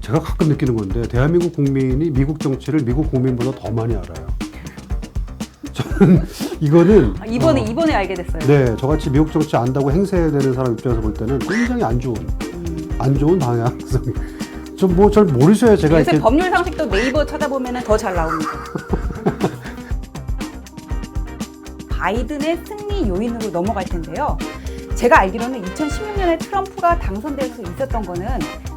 제가 가끔 느끼는 건데 대한민국 국민이 미국 정치를 미국 국민보다 더 많이 알아요. 저는 이거는 이번에 알게 됐어요. 네, 저같이 미국 정치 안다고 행세되는 사람 입장에서 볼 때는 굉장히 안 좋은 방향성. 좀 뭐 잘 모르셔야 제가 요새 이렇게 법률 상식도 네이버 찾아보면 더 잘 나옵니다. 바이든의 승리 요인으로 넘어갈 텐데요. 제가 알기로는 2016년에 트럼프가 당선될 수 있었던 거는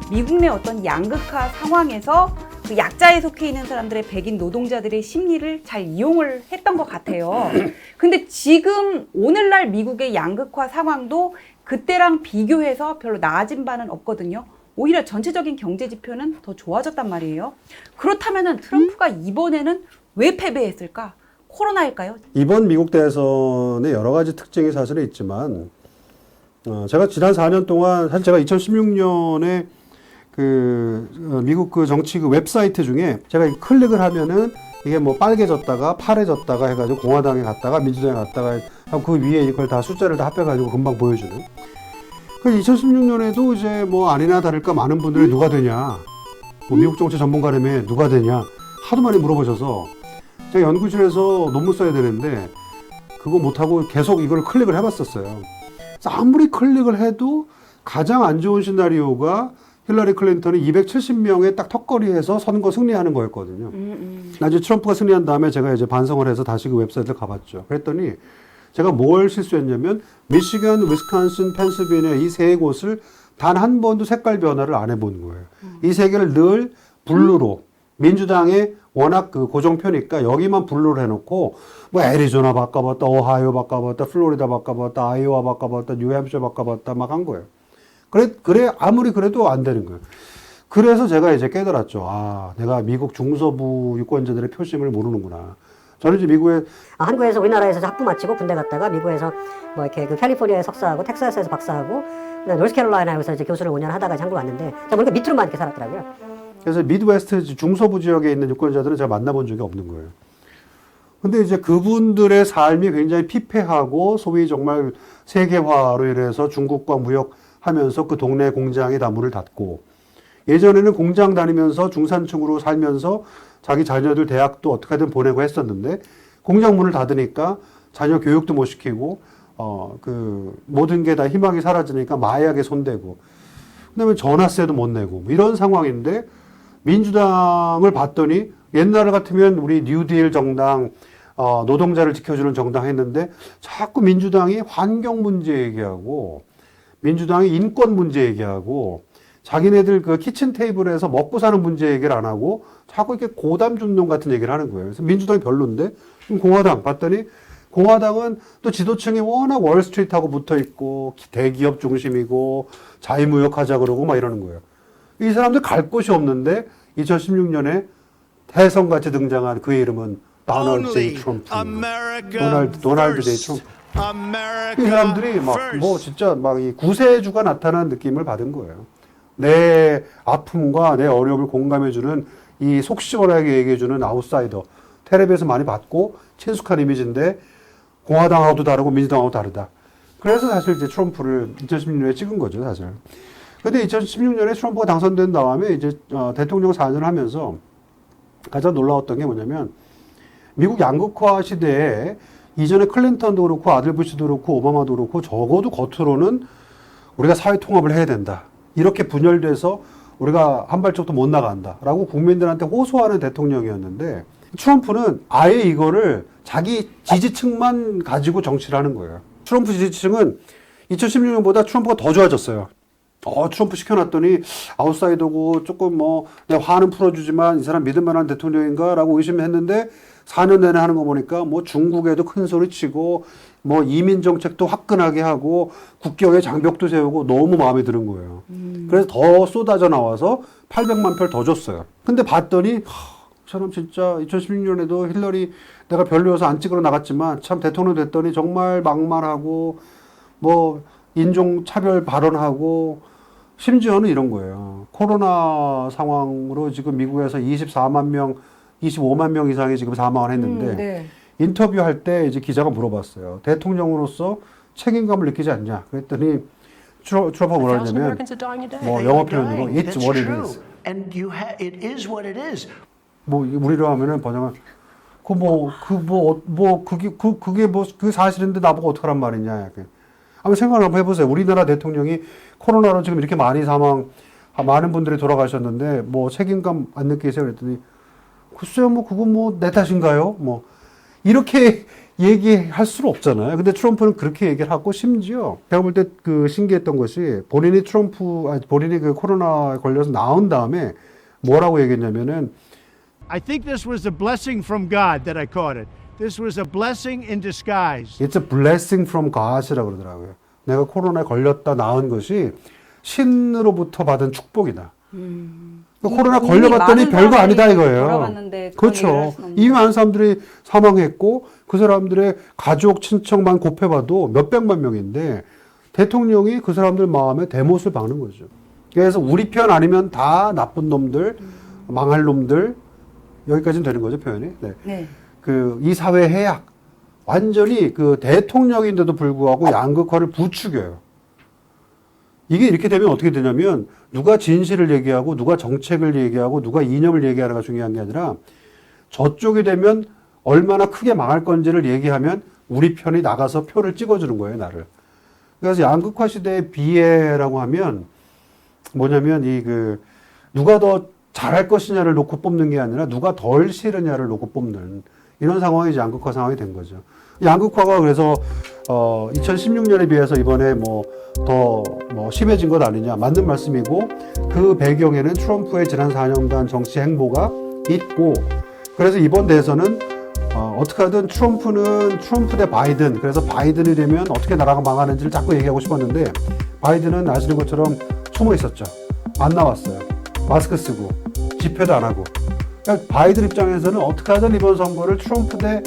미국 내 어떤 양극화 상황에서 그 약자에 속해 있는 사람들의 백인 노동자들의 심리를 잘 이용을 했던 것 같아요. 근데 지금 오늘날 미국의 양극화 상황도 그때랑 비교해서 별로 나아진 바는 없거든요. 오히려 전체적인 경제 지표는 더 좋아졌단 말이에요. 그렇다면은 트럼프가 이번에는 왜 패배했을까? 코로나일까요? 이번 미국 대선의 여러 가지 특징이 사실은 있지만 제가 지난 4년 동안 사실 제가 2016년에 미국 그 정치 그 웹사이트 중에 제가 클릭을 하면은 이게 뭐 빨개졌다가 파래졌다가 해가지고 공화당에 갔다가 민주당에 갔다가 하고 그 위에 이걸 다 숫자를 다 합해가지고 금방 보여주는. 그 2016년에도 이제 뭐 아니나 다를까 많은 분들이 누가 되냐, 뭐 미국 정치 전문가라며 누가 되냐 하도 많이 물어보셔서 제가 연구실에서 논문 써야 되는데 그거 못하고 계속 이걸 클릭을 해봤었어요. 그래서 아무리 클릭을 해도 가장 안 좋은 시나리오가 힐러리 클린턴이 270명의 딱 턱걸이에서 선거 승리하는 거였거든요. 나중에 트럼프가 승리한 다음에 제가 이제 반성을 해서 다시 그 웹사이트를 가봤죠. 그랬더니 제가 뭘 실수했냐면 미시간, 위스콘신, 펜실베니아 이 세 곳을 단 한 번도 색깔 변화를 안 해본 거예요. 이 세 개를 늘 블루로 민주당의 워낙 그 고정표니까 여기만 블루로 해놓고 뭐 애리조나 바꿔봤다, 오하이오 바꿔봤다, 플로리다 바꿔봤다, 아이오와 바꿔봤다, 뉴햄셔 바꿔봤다 막 한 거예요. 그래 아무리 그래도 안 되는 거예요. 그래서 제가 이제 깨달았죠. 아, 내가 미국 중서부 유권자들의 표심을 모르는구나. 저는 이제 미국에 한국에서 우리나라에서 학부 마치고 군대 갔다가 미국에서 뭐 이렇게 그 캘리포니아에 석사하고 텍사스에서 박사하고 그다음에 노스캐롤라이나에서 이제 교수를 5년 하다가 이제 한국 왔는데 제가 보니까 밑으로만 이렇게 살았더라고요. 그래서 미드웨스트 중서부 지역에 있는 유권자들은 제가 만나본 적이 없는 거예요. 근데 이제 그분들의 삶이 굉장히 피폐하고 소위 정말 세계화로 인해서 중국과 무역하면서 그 동네 공장이 다 문을 닫고 예전에는 공장 다니면서 중산층으로 살면서 자기 자녀들 대학도 어떻게든 보내고 했었는데 공장 문을 닫으니까 자녀 교육도 못 시키고 모든 게 다 희망이 사라지니까 마약에 손대고 그다음에 전화세도 못 내고 이런 상황인데 민주당을 봤더니 옛날 같으면 우리 뉴딜 정당 노동자를 지켜주는 정당 했는데 자꾸 민주당이 환경 문제 얘기하고 민주당이 인권 문제 얘기하고 자기네들 그 키친 테이블에서 먹고 사는 문제 얘기를 안 하고 자꾸 이렇게 고담 준놈 같은 얘기를 하는 거예요. 그래서 민주당이 별론데 공화당 봤더니 공화당은 또 지도층이 워낙 월스트리트하고 붙어 있고 대기업 중심이고 자유무역하자 그러고 막 이러는 거예요. 이 사람들 갈 곳이 없는데 2016년에 대선같이 등장한 그의 이름은 도널드 제이 트럼프. 도널드 제이 트럼프. 이 사람들이 막 뭐 진짜 막 이 구세주가 나타난 느낌을 받은 거예요. 내 아픔과 내 어려움을 공감해주는 이 속 시원하게 얘기해주는 아웃사이더. 텔레비에서 많이 봤고 친숙한 이미지인데 공화당하고도 다르고 민주당하고 다르다. 그래서 사실 이제 트럼프를 2016년에 찍은 거죠, 사실. 근데 2016년에 트럼프가 당선된 다음에 이제 대통령 4년을 하면서 가장 놀라웠던 게 뭐냐면 미국 양극화 시대에 이전에 클린턴도 그렇고 아들 부시도 그렇고 오바마도 그렇고 적어도 겉으로는 우리가 사회 통합을 해야 된다. 이렇게 분열돼서 우리가 한 발짝도 못 나간다라고 국민들한테 호소하는 대통령이었는데 트럼프는 아예 이거를 자기 지지층만 가지고 정치를 하는 거예요. 트럼프 지지층은 2016년보다 트럼프가 더 좋아졌어요. 트럼프 시켜놨더니 아웃사이더고 조금 뭐 내 화는 풀어주지만 이 사람 믿을만한 대통령인가 라고 의심했는데 4년 내내 하는 거 보니까 뭐 중국에도 큰 소리 치고 뭐 이민 정책도 화끈하게 하고 국경에 장벽도 세우고 너무 마음에 드는 거예요. 그래서 더 쏟아져 나와서 800만 표를 더 줬어요. 근데 봤더니 사람 진짜 2016년에도 힐러리 내가 별로여서 안 찍으러 나갔지만 참 대통령 됐더니 정말 막말하고 뭐 인종차별 발언하고 심지어는 이런 거예요. 코로나 상황으로 지금 미국에서 24만 명, 25만 명 이상이 지금 사망을 했는데 네. 인터뷰할 때 이제 기자가 물어봤어요. 대통령으로서 책임감을 느끼지 않냐? 그랬더니 트럼프가 뭐라 했냐면 뭐 영어 표현으로 It's what it is. and it is what it is. 뭐 우리로 하면은 번역은 그게 사실인데 나보고 어떡하란 말이냐. 약간. 한번 생각을 한번 해보세요. 우리나라 대통령이 코로나로 지금 이렇게 많은 분들이 돌아가셨는데 뭐 책임감 안 느끼세요? 그랬더니 글쎄요, 뭐 그건 뭐 내 탓인가요? 뭐 이렇게 얘기할 수는 없잖아요. 근데 트럼프는 그렇게 얘기를 하고 심지어 제가 볼 때 그 신기했던 것이 본인이 그 코로나에 걸려서 나온 다음에 뭐라고 얘기했냐면은 I think this was a blessing from God that I caught it. This was a blessing in disguise. It's a blessing from God이라고 그러더라고요. 내가 코로나에 걸렸다 나은 것이 신으로부터 받은 축복이다. 코로나 걸려봤더니 별거 아니다 이거예요. 그렇죠. 이미 많은 사람들이 사망했고 그 사람들의 가족, 친척만 곱해봐도 몇백만 명인데 대통령이 그 사람들 마음에 대못을 박는 거죠. 그래서 우리 편 아니면 다 나쁜 놈들, 망할 놈들 여기까지는 되는 거죠 표현이. 네. 네. 이 사회 해악 완전히 그 대통령인데도 불구하고 양극화를 부추겨요. 이게 이렇게 되면 어떻게 되냐면 누가 진실을 얘기하고 누가 정책을 얘기하고 누가 이념을 얘기하는가 중요한 게 아니라 저쪽이 되면 얼마나 크게 망할 건지를 얘기하면 우리 편이 나가서 표를 찍어주는 거예요, 나를. 그래서 양극화 시대의 비애라고 하면 뭐냐면 누가 더 잘할 것이냐를 놓고 뽑는 게 아니라 누가 덜 싫으냐를 놓고 뽑는 이런 상황이 이제 양극화 상황이 된 거죠. 양극화가 그래서 2016년에 비해서 이번에 더 심해진 것 아니냐 맞는 말씀이고 그 배경에는 트럼프의 지난 4년간 정치 행보가 있고 그래서 이번 대선은 어떻게 하든 트럼프 대 바이든 그래서 바이든이 되면 어떻게 나라가 망하는지를 자꾸 얘기하고 싶었는데 바이든은 아시는 것처럼 숨어 있었죠. 안 나왔어요. 마스크 쓰고 집회도 안 하고 그러니까 바이든 입장에서는 어떻게 하든 이번 선거를 트럼프 대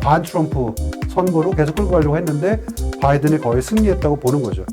반 트럼프 선거로 계속 끌고 가려고 했는데 바이든이 거의 승리했다고 보는 거죠.